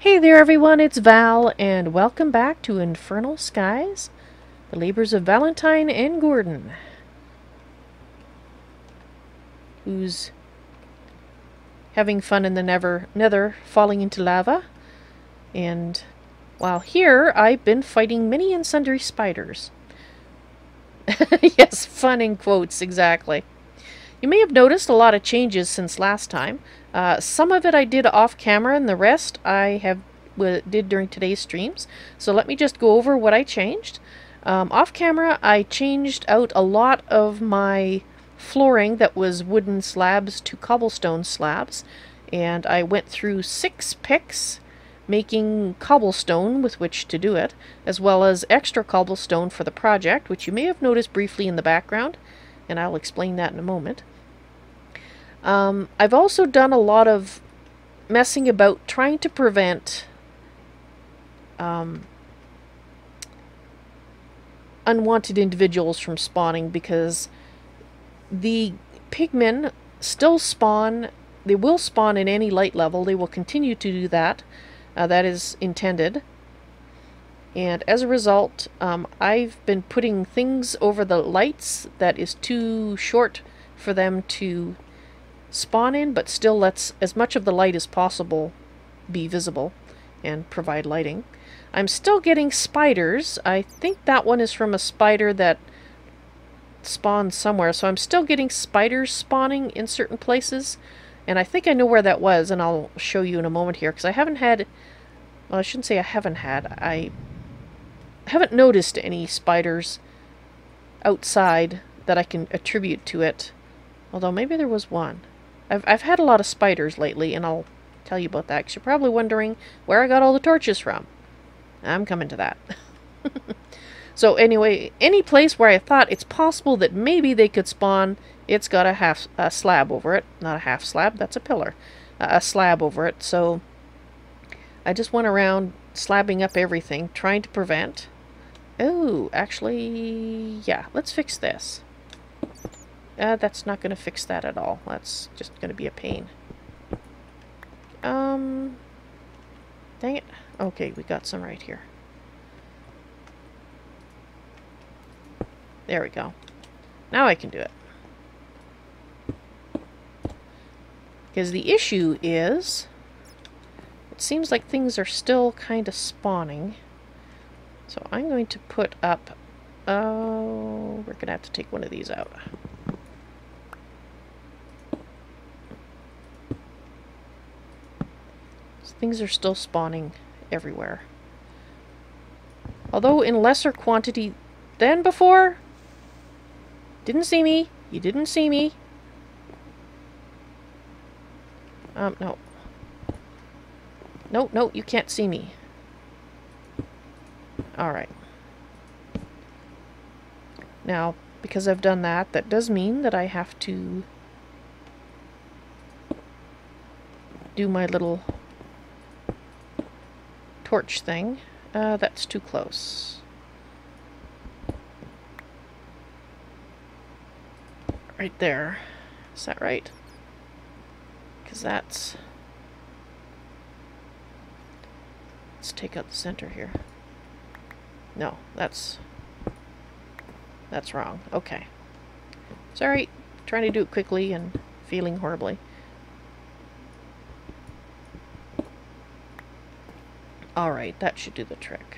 Hey there everyone, it's Val, and welcome back to Infernal SKies, the labors of Valentine and Gordon, who's having fun in the nether, falling into lava. And while here, I've been fighting many and sundry spiders. Yes, fun in quotes, exactly. You may have noticed a lot of changes since last time. Some of it I did off camera, and the rest I did during today's streams. So let me just go over what I changed. Off camera, I changed out a lot of my flooring that was wooden slabs to cobblestone slabs, and I went through 6 picks making cobblestone with which to do it, as well as extra cobblestone for the project, which you may have noticed briefly in the background, and I'll explain that in a moment. I've also done a lot of messing about trying to prevent unwanted individuals from spawning, because the pigmen still spawn. They will spawn in any light level. They will continue to do that. That is intended. And as a result, I've been putting things over the lights that is too short for them to spawn in, but still lets as much of the light as possible be visible and provide lighting. I'm still getting spiders. I think that one is from a spider that spawns somewhere, so I'm still getting spiders spawning in certain places, and I think I know where that was, and I'll show you in a moment here, because I haven't had, well, I shouldn't say I haven't noticed any spiders outside that I can attribute to it, although maybe there was one. I've had a lot of spiders lately, and I'll tell you about that, because you're probably wondering where I got all the torches from. I'm coming to that. So anyway, any place where I thought it's possible that maybe they could spawn, it's got a slab over it. Not a half slab, that's a pillar. A slab over it, so I just went around slabbing up everything, trying to prevent. Oh, actually, yeah, let's fix this. That's not going to fix that at all. That's just going to be a pain. Dang it. Okay, we got some right here. There we go. Now I can do it. Because the issue is, it seems like things are still kind of spawning. So I'm going to put up, oh, we're going to have to take one of these out. So things are still spawning everywhere. Although in lesser quantity than before. Didn't see me. You didn't see me. No. No, you can't see me. Alright. Now, because I've done that, that does mean that I have to do my little torch thing. That's too close. Right there. Is that right? Because that's... Let's take out the center here. No, that's wrong. Okay. Sorry, trying to do it quickly and feeling horribly. Alright, that should do the trick.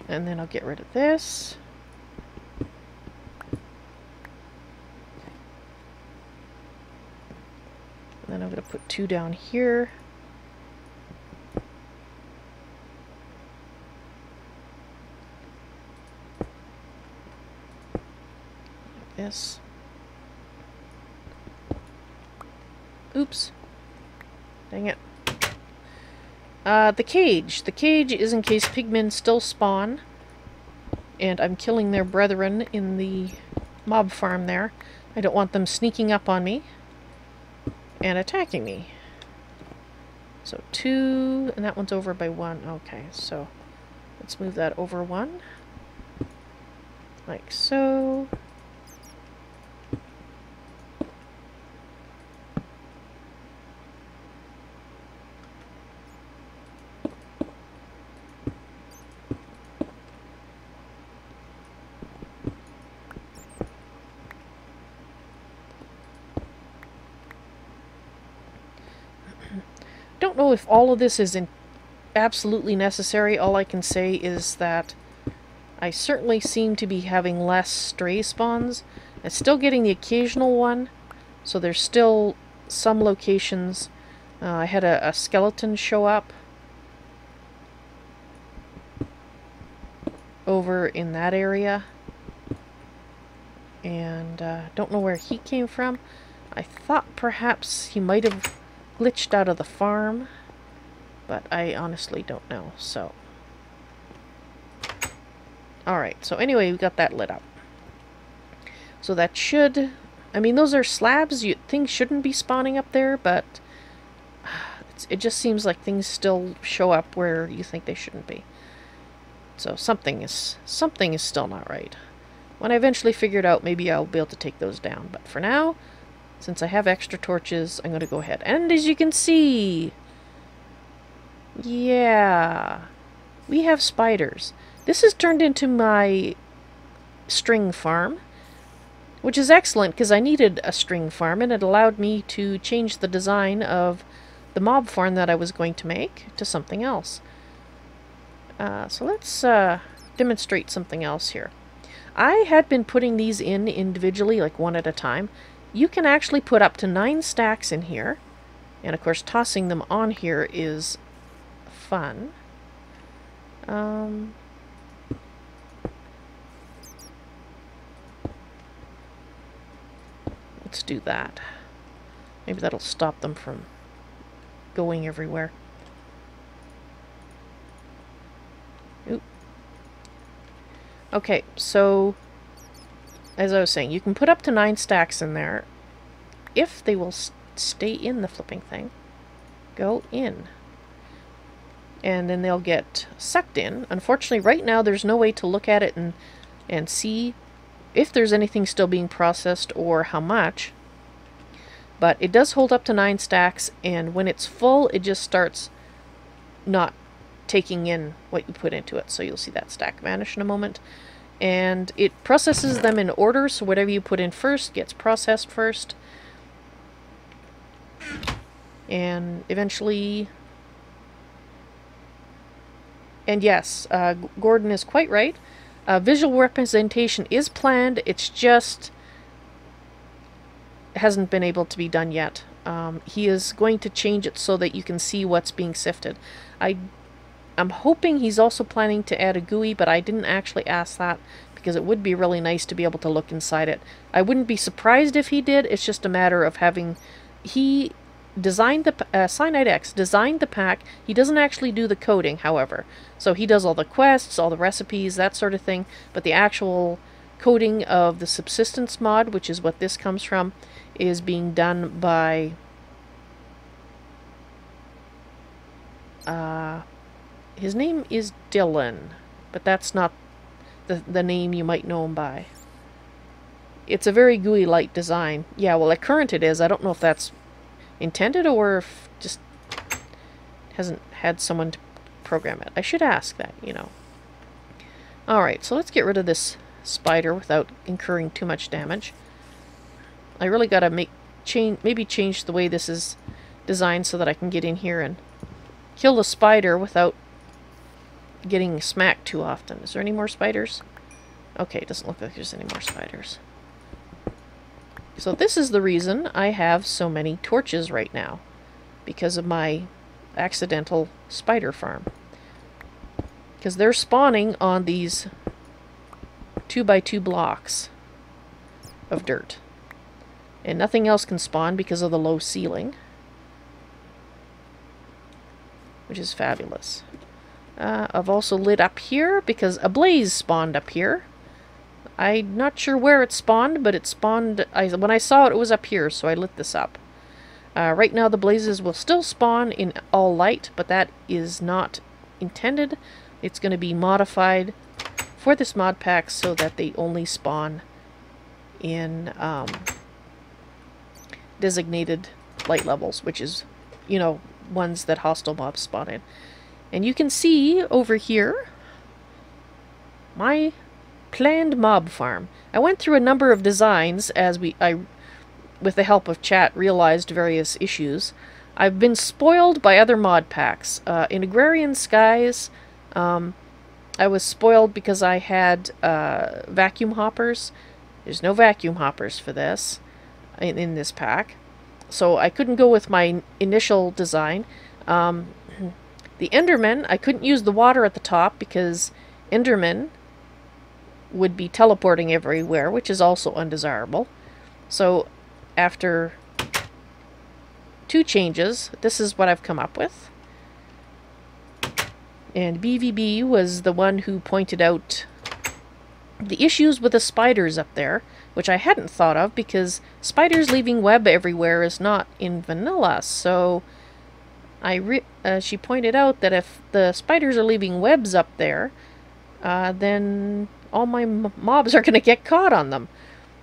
And then I'll get rid of this. And then I'm going to put 2 down here. Like this. Oops. Dang it. The cage. The cage is in case pigmen still spawn, and I'm killing their brethren in the mob farm there. I don't want them sneaking up on me and attacking me. So 2, and that one's over by 1. Okay, so let's move that over 1. Like so. don't know if all of this is absolutely necessary. All I can say is that I certainly seem to be having less stray spawns. I'm still getting the occasional one, so there's still some locations. I had a skeleton show up over in that area, and don't know where he came from. I thought perhaps he might have glitched out of the farm, but I honestly don't know. So alright, so anyway, we got that lit up. So that should, I mean, those are slabs. Things shouldn't be spawning up there, but it just seems like things still show up where you think they shouldn't be. So something is still not right. When I eventually figure it out, maybe I'll be able to take those down. But for now, since I have extra torches, I'm going to go ahead. And as you can see, yeah, we have spiders. This has turned into my string farm, which is excellent because I needed a string farm, and it allowed me to change the design of the mob farm that I was going to make to something else. So let's demonstrate something else here. I had been putting these in individually, like one at a time. You can actually put up to 9 stacks in here, and of course tossing them on here is fun. Let's do that. Maybe that'll stop them from going everywhere. Oop. Okay, so as I was saying, you can put up to 9 stacks in there if they will stay in the flipping thing. Go in. And then they'll get sucked in. Unfortunately, right now there's no way to look at it and see if there's anything still being processed or how much. But it does hold up to 9 stacks, and when it's full, it just starts not taking in what you put into it. So you'll see that stack vanish in a moment. And it processes them in order, so whatever you put in first gets processed first. And eventually... And yes, Gordon is quite right. Visual representation is planned, it's just hasn't been able to be done yet. He is going to change it so that you can see what's being sifted. I'm hoping he's also planning to add a GUI, but I didn't actually ask that because it would be really nice to be able to look inside it. I wouldn't be surprised if he did. It's just a matter of having... He designed the... Cyanide X designed the pack. He doesn't actually do the coding, however. So he does all the quests, all the recipes, that sort of thing. But the actual coding of the subsistence mod, which is what this comes from, is being done by... his name is Dylan, but that's not the name you might know him by. It's a very GUI-like design. Yeah, well, at current it is. I don't know if that's intended or if just hasn't had someone to program it. I should ask that, you know. Alright, so let's get rid of this spider without incurring too much damage. I really gotta maybe change the way this is designed so that I can get in here and kill the spider without getting smacked too often. Is there any more spiders? Okay, it doesn't look like there's any more spiders. So this is the reason I have so many torches right now, because of my accidental spider farm. Because they're spawning on these 2x2 blocks of dirt. And nothing else can spawn because of the low ceiling, which is fabulous. I've also lit up here because a blaze spawned up here. I'm not sure where it spawned, but it spawned... when I saw it, it was up here, so I lit this up. Right now the blazes will still spawn in all light, but that is not intended. It's going to be modified for this mod pack so that they only spawn in designated light levels, which is, you know, ones that hostile mobs spawn in. And you can see over here my planned mob farm. I went through a number of designs as I with the help of chat, realized various issues. I've been spoiled by other mod packs. In Agrarian Skies, I was spoiled because I had vacuum hoppers. There's no vacuum hoppers for this in this pack. So I couldn't go with my initial design. The Endermen, I couldn't use the water at the top because Endermen would be teleporting everywhere, which is also undesirable. So after 2 changes, this is what I've come up with. And BVB was the one who pointed out the issues with the spiders up there, which I hadn't thought of because spiders leaving web everywhere is not in vanilla. So she pointed out that if the spiders are leaving webs up there, then all my mobs are going to get caught on them.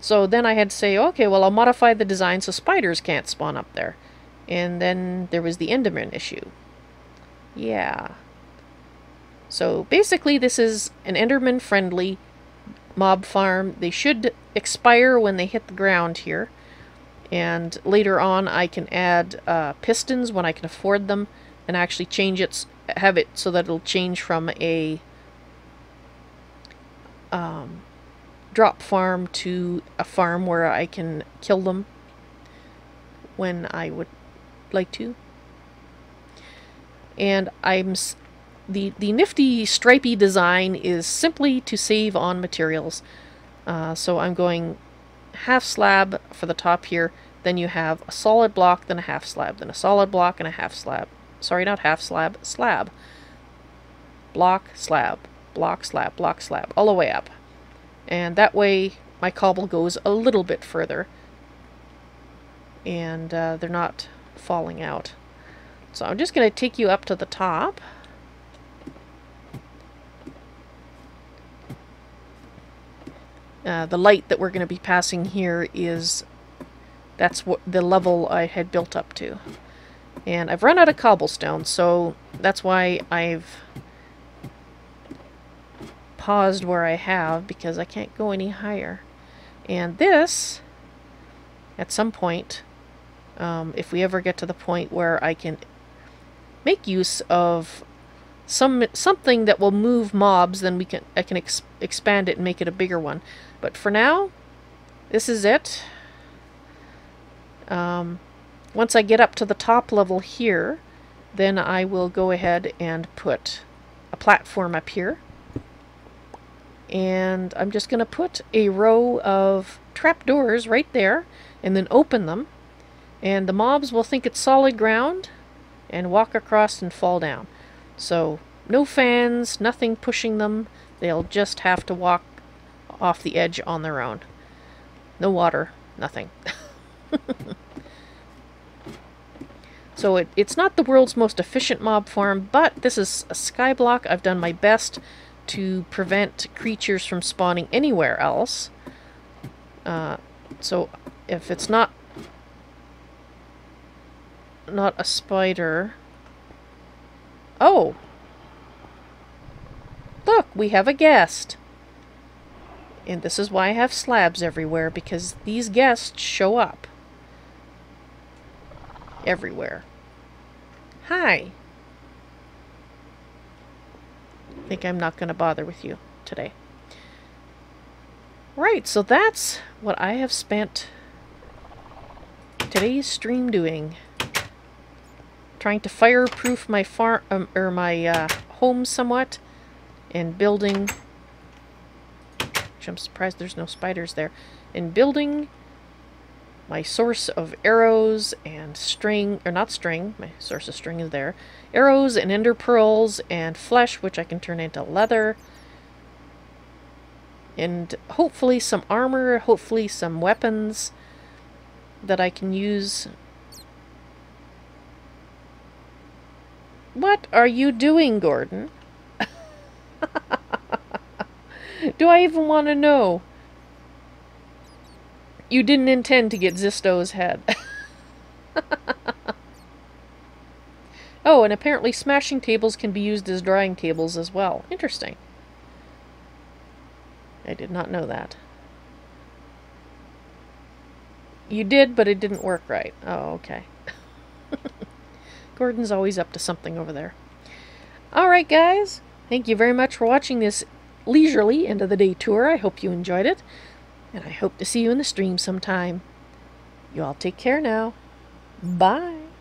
So then I had to say, okay, well, I'll modify the design so spiders can't spawn up there. And then there was the Enderman issue. Yeah. So basically this is an Enderman-friendly mob farm. They should expire when they hit the ground here. And later on I can add pistons when I can afford them and actually change it, have it so that it'll change from a drop farm to a farm where I can kill them when I would like to. And the nifty stripy design is simply to save on materials. So I'm going half slab for the top here, then you have a solid block, then a half slab, then a solid block and a half slab. Sorry, not half slab, slab. Block, slab, block, slab, block, slab, all the way up. And that way my cobble goes a little bit further and they're not falling out. So I'm just going to take you up to the top. The light that we're going to be passing here that's what the level I had built up to. And I've run out of cobblestone, so that's why I've paused where I have, because I can't go any higher. And this, at some point, if we ever get to the point where I can make use of something that will move mobs, then I can expand it and make it a bigger one. But for now, this is it. Once I get up to the top level here, then I will go ahead and put a platform up here. And I'm just going to put a row of trapdoors right there and then open them. And the mobs will think it's solid ground and walk across and fall down. So no fans, nothing pushing them. They'll just have to walk off the edge on their own. No water, nothing. So it's not the world's most efficient mob farm, but this is a skyblock. I've done my best to prevent creatures from spawning anywhere else. So if it's not a spider... Oh! Look, we have a guest! And this is why I have slabs everywhere, because these guests show up. Everywhere. Hi! I think I'm not going to bother with you today. Right, so that's what I have spent today's stream doing. Trying to fireproof my farm, or my home somewhat, and building, which I'm surprised there's no spiders there, and building my source of arrows and string, or not string, my source of string is there, arrows and ender pearls and flesh, which I can turn into leather, and hopefully some armor, hopefully some weapons that I can use. What are you doing, Gordon? Do I even want to know? You didn't intend to get Zisto's head. Oh, and apparently smashing tables can be used as drying tables as well. Interesting. I did not know that. You did, but it didn't work right. Oh, okay. Gordon's always up to something over there. Alright guys, thank you very much for watching this leisurely end of the day tour. I hope you enjoyed it, and I hope to see you in the stream sometime. You all take care now. Bye.